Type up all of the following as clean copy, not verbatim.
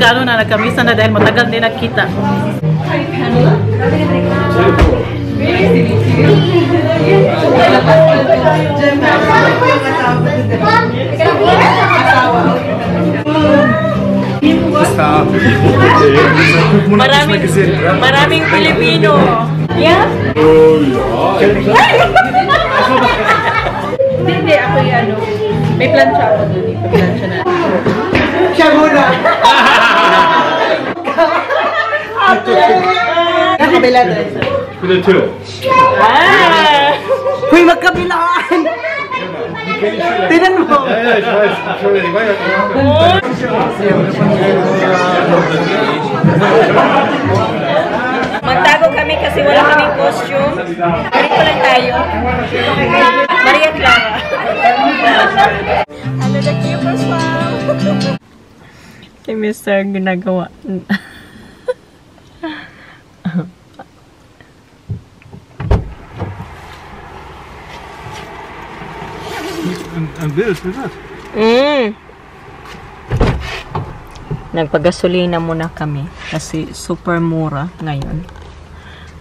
nag-ano na, nagkamisa na dahil matagal din nagkita. Hi, Pamela. Maraming Pilipino. Yeah? Hindi, ako yan. May plancha ako doon. May plancha na. Siya muna! Nakabila doon. Kuda 2. Huy, magkabilaan! Tinan mo! Magtago kami kasi wala kaming costume. Dito lang tayo. Maria Clara. Hello, the Kueppers Family. Si Mr. ginagawa. Een beeld, is dat? Nagpagasolina muna kami kasi super mura ngayon.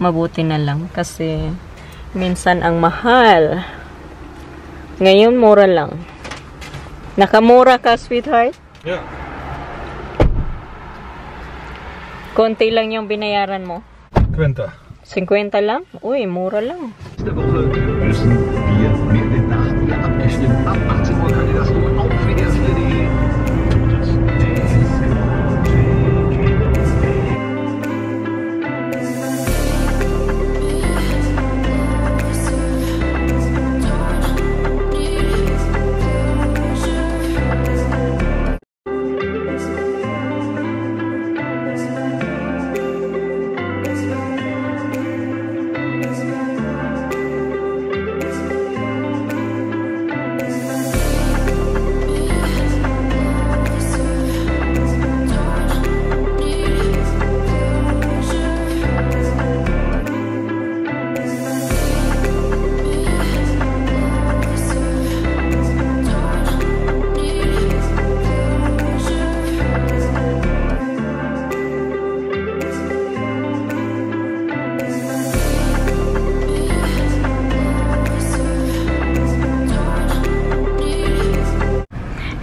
Mabuti na lang kasi minsan ang mahal. Ngayon mura lang. Nakamura ka, sweetheart? Ja. Konti lang yung binayaran mo. 20. 50 lang? Uy, mura lang. De Woche müssen wir mit den Nachten abgestimmt. Ab 18 Uhr könnt ihr das nur auf WDR4.de.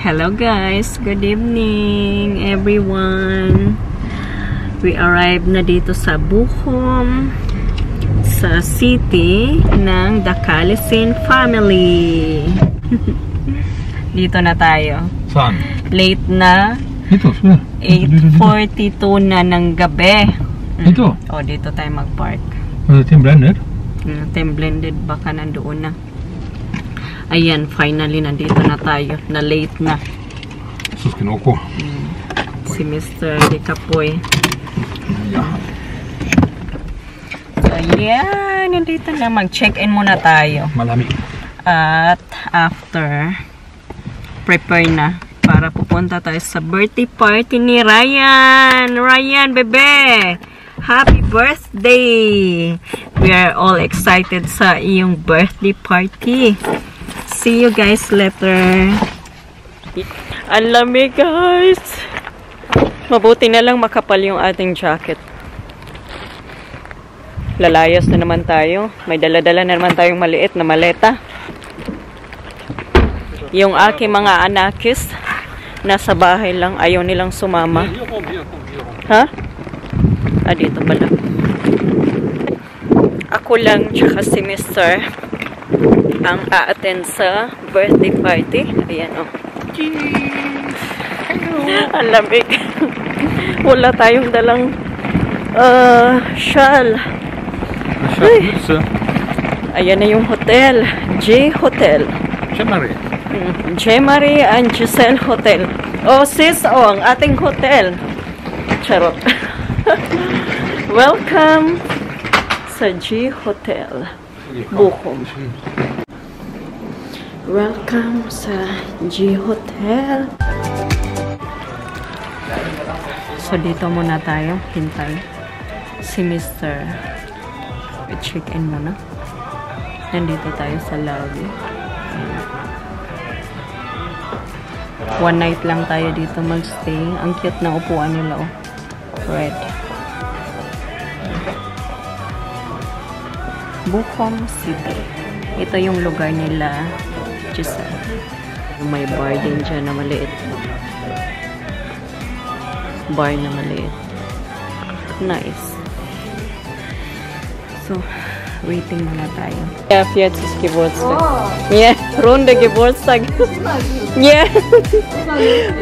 Hello guys, good evening everyone. We arrived na dito sa Buhom, sa city ng the Kueppers Family. Dito na tayo. Saan? Late na. Dito, 8:42 na ng gabi. Dito? O, dito tayo mag-park. Was het in blended? Team blended, baka nandoon na. Ayan, finally nandito na tayo. Na late na. Sus kinoko. Si Mr. Dikapoy. Ja. So, ayan, nandito na. Mag-check-in muna tayo. Malami. At after, prepare na para pupunta tayo sa birthday party ni Ryan. Ryan, bebe! Happy birthday! We are all excited sa iyong birthday party. See you guys later. Ang lamig, guys. Mabuti na lang makapal yung ating jacket. Lalayas na naman tayo. May dala-dala na naman tayong maliit na maleta. Yung aking mga anakis, nasa bahay lang. Ayaw nilang sumama. Ha? Ah, dito pala. Ako lang, tsaka si Mr. ang a-attend sa birthday party. Ayan, oh. Ang lamig. Wala tayong dalang shawl. Ayan na yung hotel. J Hotel. J. Marie and Giselle Hotel. Oh, sis, oh, ang ating hotel. Charot. Welcome sa J Hotel. Buhom. Welcome sa G Hotel. So, dito muna tayo. Hintay. Si Mr. I-check-in muna. Nandito tayo sa lobby. One night lang tayo dito magstay. Ang cute na upuan nila, oh. Red. Bukom City. Ito yung lugar nila, Giselle. May bar din dyan na maliit. Bar na maliit. Nice. So, waiting muna tayo. Ja, 40 Geburtstag. Ja, runde Geburtstag. Ja.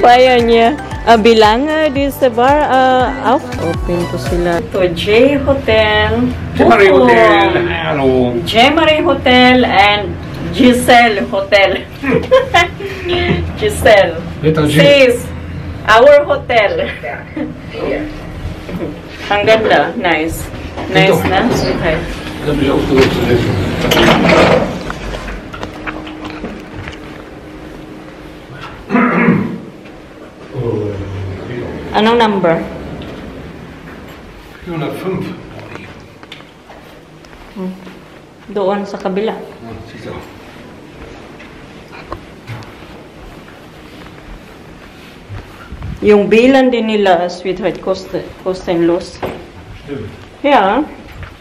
Feiern, ja. Wie lange diese Bar auf? Open to sila. To J Hotel. J-Marie Hotel. Hallo. J-Marie Hotel and Giselle Hotel. Giselle. Sis, our hotel. Ang ganda. Nice. Nice na. Okay. Dat heb je ook gelukt. Anong number? 405. Doon sa kabila. Ziezo. Yung bilan din nila, sweetheart, kostenlos. Stimmt. Ja,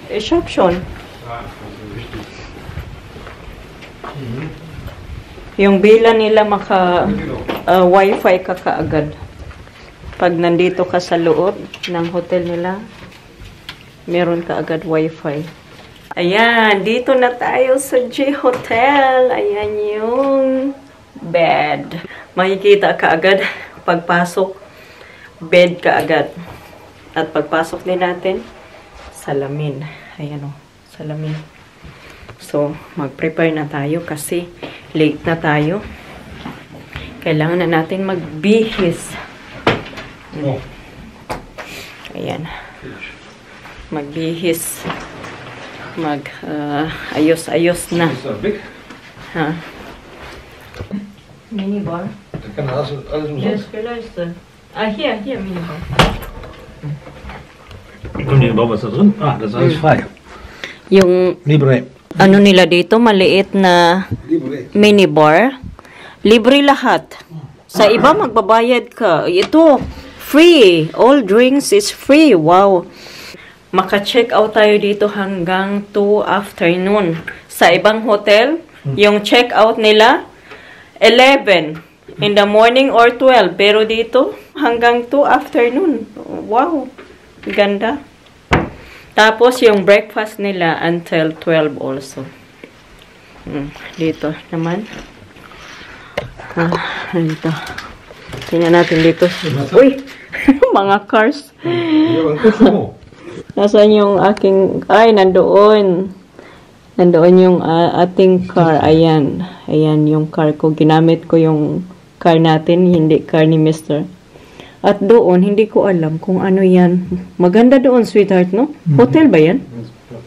ich hab schon. Ja, das ist wichtig. Yung bilan nila maka wifi ka kaagad. Pag nandito ka sa loob ng hotel nila, meron ka agad wifi. Ayan, dito na tayo sa J Hotel. Ayan yung bed. Makikita ka agad pagpasok, bed ka agad. At pagpasok din natin, salamin. Ayan o, salamin. So, mag-prepare na tayo kasi late na tayo. Kailangan na natin magbihis. Oh. Ayan. Magbihis. Ayos-ayos na. Is dat big? Ha? Minibar? Dat kan alles in Yes, geluisterd. Hier, minibar. Kommt hier überhaupt was da drin? Ah, das ist alles frei. Yung Libre. ano nila dito, maliit na Libre. minibar. Libre lahat. Sa iba, magbabayad ka. Ito, free. All drinks is free. Wow. Maka-check out tayo dito hanggang 2 afternoon. Sa ibang hotel, yung check out nila, 11 in the morning or 12. Pero dito, hanggang 2 afternoon. Wow. Ganda. Tapos, yung breakfast nila until 12 also. Dito naman. Dito. Tingnan natin dito. Uy! Mga cars. Nasaan yung aking... Ay, nandoon. Nandoon yung ating car. Ayan. Ayan yung car ko. Ginamit ko yung car natin. Hindi car ni Mr. At doon, hindi ko alam kung ano yan. Maganda doon, sweetheart, no? Hotel ba yan?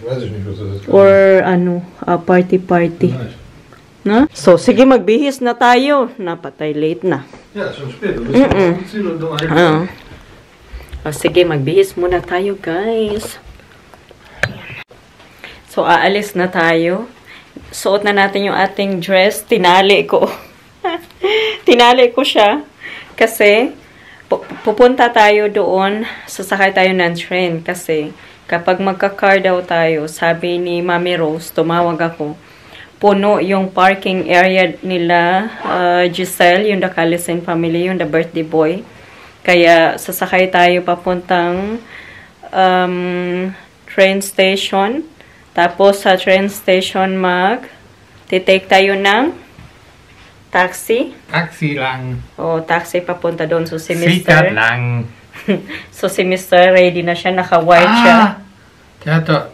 Weiß ich nicht, was das ist. Or ano, party. No? So, sige, magbihis na tayo. Napatay, late na. Ja, schon spät. Du bist am Ziel und du Sige, magbihis muna tayo, guys. So, aalis na tayo. Suot na natin yung ating dress. Tinali ko. Tinali ko siya. Kasi, pupunta tayo doon. Sasakay tayo ng train. Kasi, kapag magka-car daw tayo, sabi ni Mami Rose, tumawag ako, puno yung parking area nila, Giselle, yung the Kueppers Family, yung the birthday boy. Kaya, sasakay tayo papuntang train station. Tapos, sa train station, titake tayo ng taxi. Taxi lang. O, taxi papunta doon. So, si Sikat Mr. lang. So, si Mr. ready na siya. Naka-white siya. Der hat da,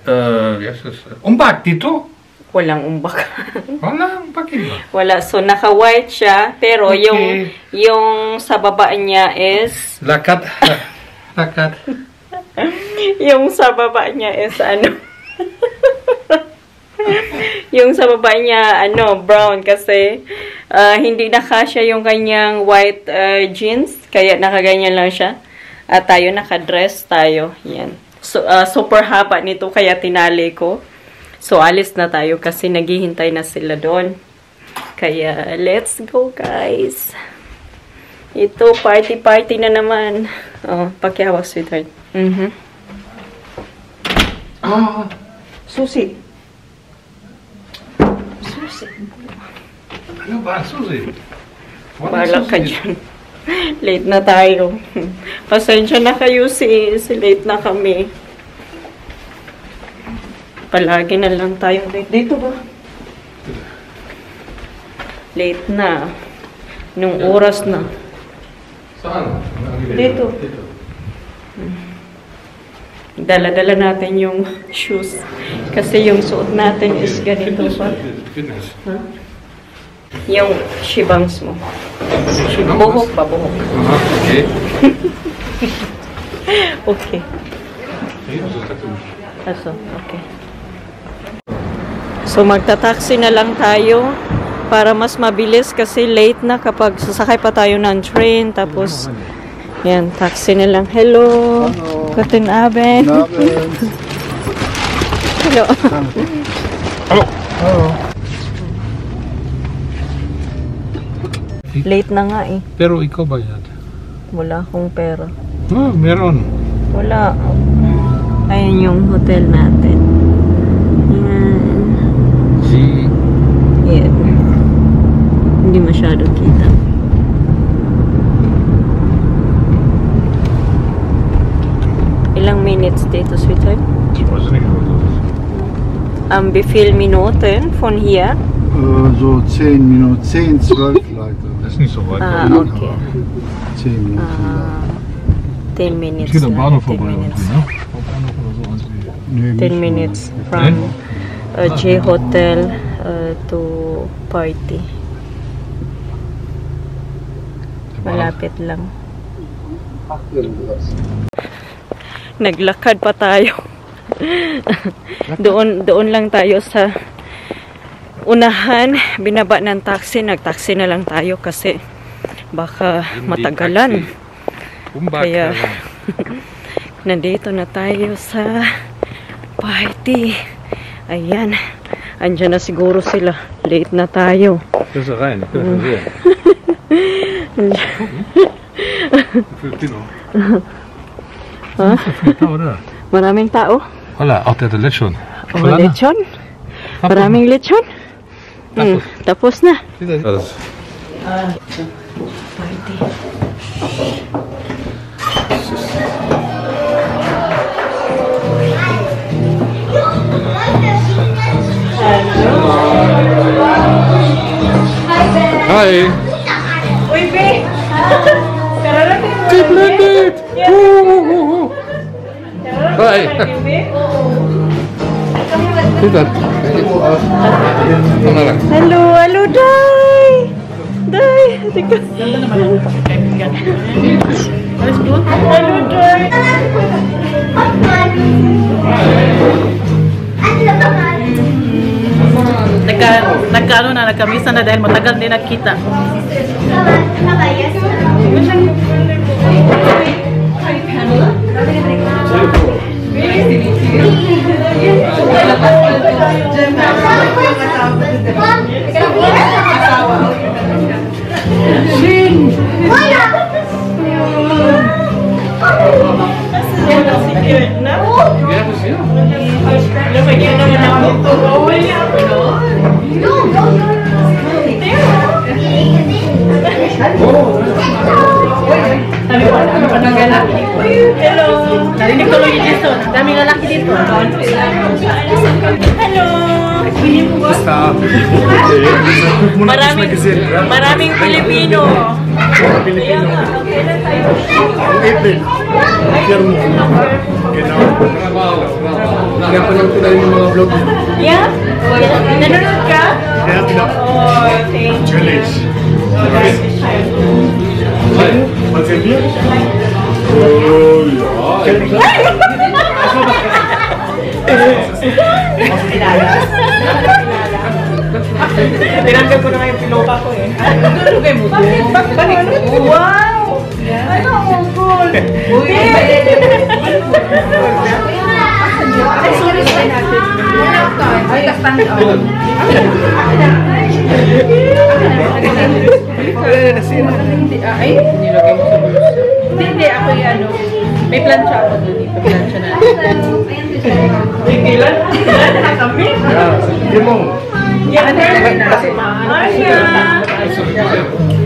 wie heißt das? Umbag dito? Walang umbak. Wala, umbag dito. Wala. So, naka-white siya. Pero, Okay. yung sa baba niya is... Lakat. Lakat. yung sa baba niya is ano... yung sa baba niya, brown. Kasi, hindi nakasya yung kanyang white jeans. Kaya, nakaganyan lang siya. At tayo, nakadress tayo. Yan. So, super haba nito. Kaya, tinali ko. So, alis na tayo kasi naghihintay na sila doon. Kaya, let's go, guys. Ito, party na naman. Oh, pakiawak, sweetheart. Susi. Ano ba, Susie? Bahala ka dyan. Late na tayo. Pasensya na kayo, sis. Late na kami. Palagi na lang tayong late. Dito ba? Late na. Nung oras na. Saan? Dito. Dala-dala natin yung shoes. Kasi yung suot natin is ganito pa. Fitness. Huh? Yung shibangs mo. Buhok ba? Buhok. Okay. Okay. Aso, okay. So, magta-taxi na lang tayo para mas mabilis kasi late na kapag sasakay pa tayo ng train. Tapos, yan, taxi na lang. Hello. Guten Abend. Hello. Hallo. Late na nga eh. Pero ikaw ba yan? Wala akong pera. Meron. Wala. Ayan yung hotel natin. Yan. Yan. Hindi masyado kita. Ilang minutes dito, sweetheart? Ich weiß nicht, was das ist. Wie viel Minuten von hier? So 10 Minuten, 10, 12 vielleicht. Das ist nicht so weit. Ah, okay. 10 Minuten. 10 minutes. Es geht am na, Bahnhof 10 vorbei minutes. irgendwie, ne? Am Bahnhof oder so. Nee, 10 minutes from J Hotel to party. Malapit lang. Naglakad pa tayo. doon lang tayo sa unahan. Binaba ng taxi. Nag-taxi na lang tayo kasi baka matagalan. Kaya nandito na tayo sa party. Ayan. Andyan na siguro sila. Late na tayo. Das ist rein. Ha? Maraming tao? Wala, auch der Lechon. Oh, lechon? Maraming lechon? Tapos na. Party. Hi. Uy, be! Splendid! Hi. Sweetheart. Hello, hello, Day! Day! Tika. Hello, Day! Nagkamisa na dahil matagal din nagkita. Hi, Pamela. Hello! Narinig ko lang yung dito. Daming lalaki dito. Hello! Maraming Pilipino. April. Genau. Pinapanood ko na rin yung mga vlog. Yeah? Nanonood ka? Kaya Oh, thank you. Natürlich. Was sind wir? Oh ja. Tinanggal ko na nga yung piloka ko eh. Bakit? Wow! Ano ang cool? Ay, sorry sa natin. Ay, Hindi, ako yung ano. May plancha ako doon. Plancha na.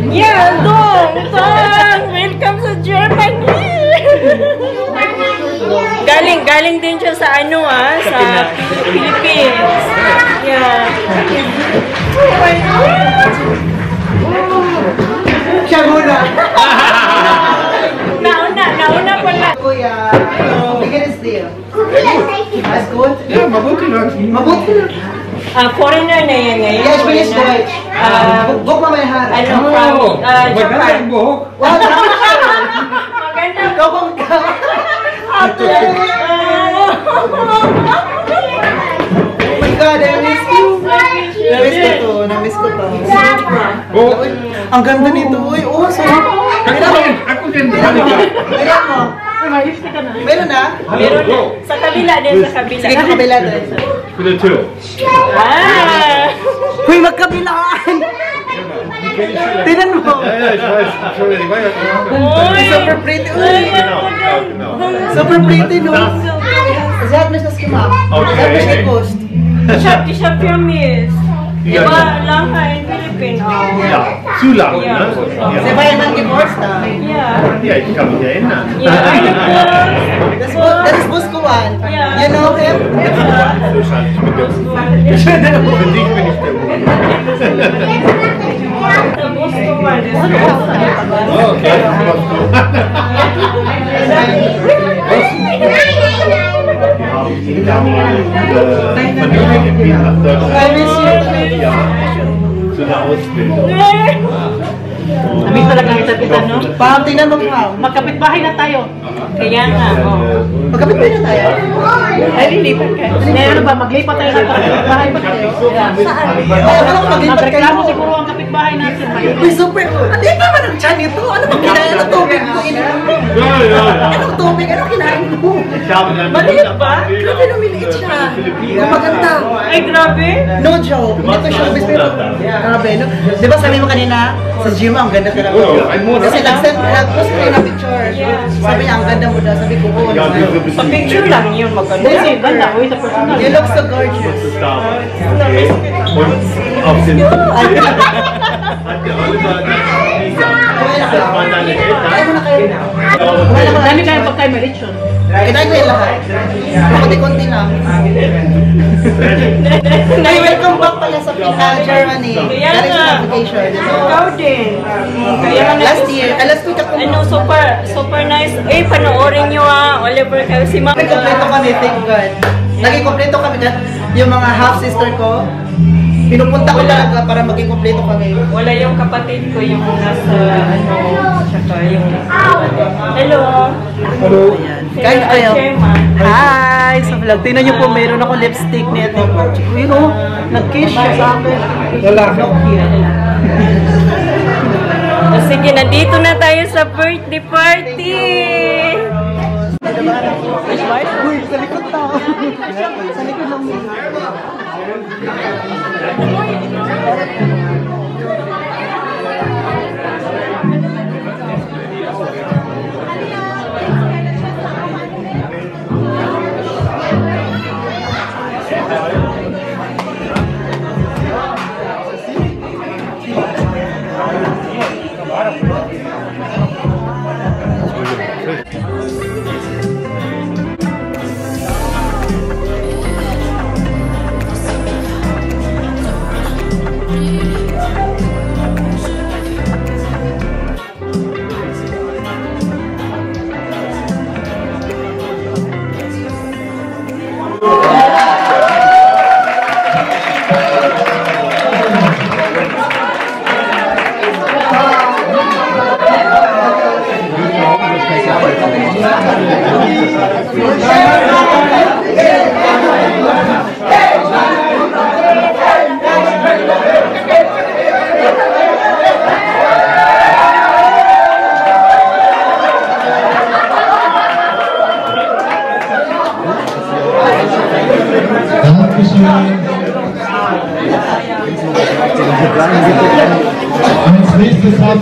Yeah, dong! Welcome sa Germany! Galing din siya sa ano sa Philippines. Yeah. Siya muna. Nauna pala. Kuya, biggest deal. That's good? Ja, mabuti lang. Mabuti lang. Foreigner na yan ngayon. Yes, finish Deutsch. Buk mo may hari. Ano, from Maganda Japan. ang buhok. Maganda. Kokong ka. Oh my God, I miss you. Na-miss ko to. Oh, Ang ganda nito, uy. Oh, sarap. ako din. Kaya mo. Meron na? Meron na. Sa kabila din, sa kabila. Sige, kabila din. For the two. Uy, magkabilaan! Tinan mo. Ja, ich weiß. Entschuldigung, ich weiß. Super pretty. Uy. Super pretty, no? Sie hat mich das gemacht. Sie hat mich gekusst. Ich hab vermisst. Diba, lang ka in Philippines. Ja, zu lang, Ja. ne? Sie war ja dann geburtstag. Yeah. Ja, ich kann mich erinnern. Yeah, I know. Das ist Buskuan. Yeah. You know him? So schalte ich mit dem. Für dich bin ich der Mann. Oh, okay. Die Familie gebeten nach Deutschland. Ja, zu einer Ausbildung. Sabi talaga ang isa't-isa, no? Pam, tingnan mo pa. Magkapit-bahay na tayo. Kaya nga, Magkapit ba na tayo? Ay, lilipat ka. Hindi, ano ba? Maglipat tayo ng kapit-bahay ba tayo? Ano maglipat Magreklamo kayo? siguro ang kapit-bahay natin. Uy, super. Ano yung naman ang chan ito? Ano bang kinain ng tubig ko? Ja, ja. Anong tubig? Anong kinain mo? Ich habe dann Maliit ba? Grabe na maliit siya. Maganda. ay grabe. No joke. Ito siya. Grabe, no? Di ba sabi mo kanina, sa gym ang ganda ka Oh, ein Monat. Kasi nag-post ko na picture. Sabi niya, ang ganda mo daw. Sabi ko, oo Ja, naman. wir Sa picture lang yun, maganda. Kasi ganda, uy, sa personal. You look so gorgeous. damals. Okay. Und auf dem hat der Oliver gesagt, das waren deine Kaya mo Eltern. na kayo. Dami kayong pagkay-melitsyon. Kinain ko yung lahat. Konti-konti lang. Ay, welcome back pala sa Germany. Kaya That is nga. an application. Ikaw din. Kaya nga Last year, last week ako. ano, super nice. Panoorin nyo Oliver, kayo si Mama. Nagkompleto kami, thank God. Naging kompleto kami. Yung mga half-sister ko, pinupunta ko talaga para maging kompleto kami. Wala yung kapatid ko, yung nasa, tsaka yung, hello. Hello. Kain na kayo. Chairman. Hi! Sa vlog. Tingnan niyo po, mayroon ako lipstick nito. Yun o, nag-kiss siya sa akin. Sige, nandito na tayo sa birthday party. Uy, sa likod na. Sa likod lang.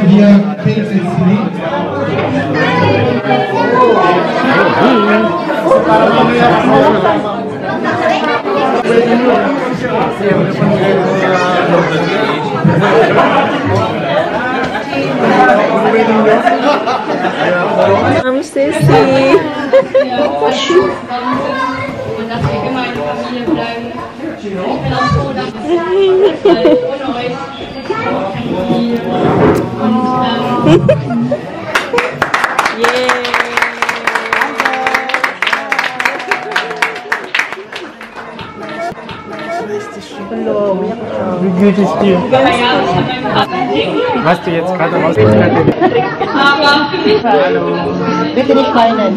wir Pilze Sissy. Wie geht es dir? Hast du jetzt gerade rausgeschnitten? Hallo. Bitte nicht weinen.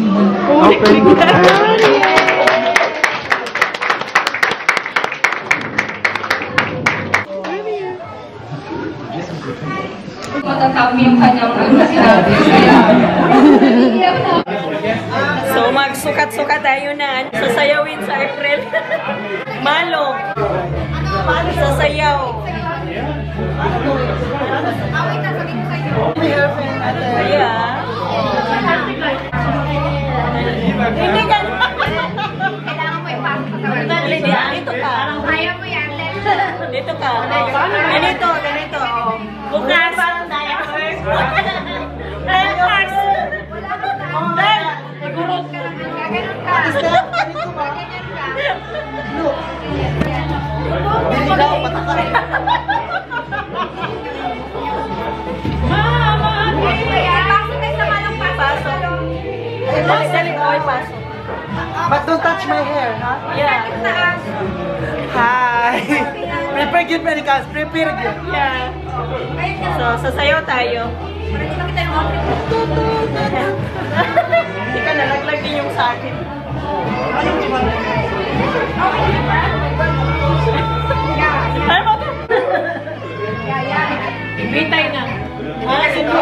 So, magsukat-sukat tayo na. Sasayawin sa April. Malo. Sasayaw. Kaya. Hindi ka. Dito ka. Dito ka. Ganito, ganito. Bukas. Bukas. Siguro. But don't touch my hair, huh? Yeah. Hi! Prepare good, Medical. Prepare good. Yeah. So, sasayaw tayo. Hindi ka nalaglag din yung sa akin. Ano ba ito? Bitay na. Sige.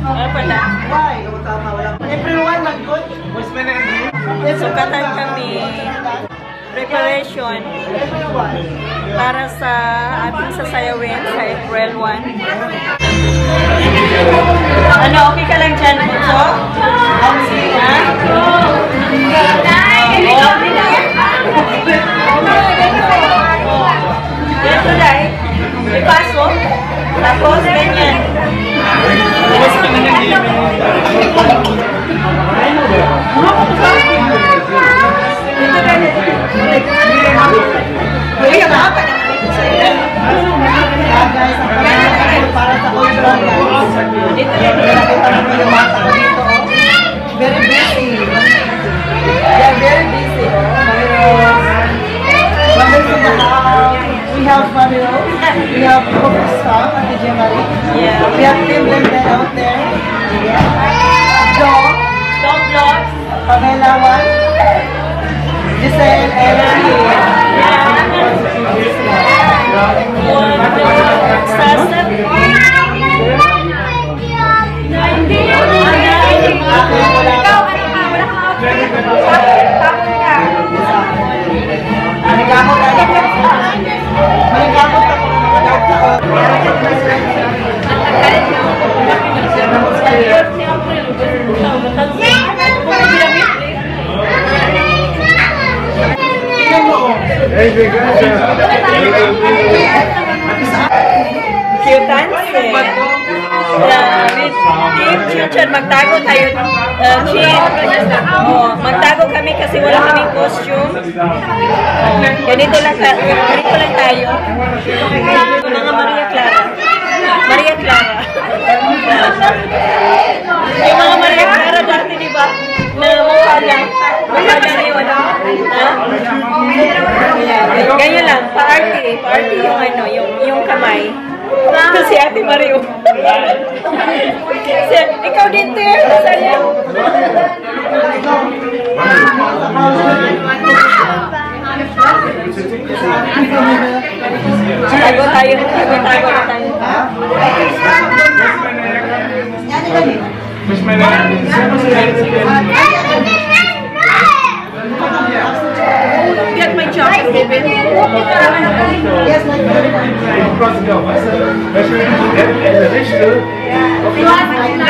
Ano pala? Why? April 1, mag-good? Sukatan kami. Preparation para sa ating sasayawin sa April 1. Ano, okay ka lang dyan, Puso? Ha? Ganito dahil. Ipasok. Tapos, ganyan. Very busy. Yeah, very busy. Members in the house. We have Pamela. We have Kueppers Family. Yeah. We have Tim out there. Dog. Dog vlogs. Pamela 1. Giselle and Future, magtago tayo. Magtago kami kasi wala kaming costume. Ganito lang tayo. Mga Maria Clara. Maria Clara. Yung mga Maria Clara dati, di ba? Na mukha lang yun. Ganyan lang, pa-arty. Pa-arty yung ano, yung kamay. Si Ate Mario. Ikaw din, Ter. Saya. Tago tayo. Get my job, baby. yes, in the Richter.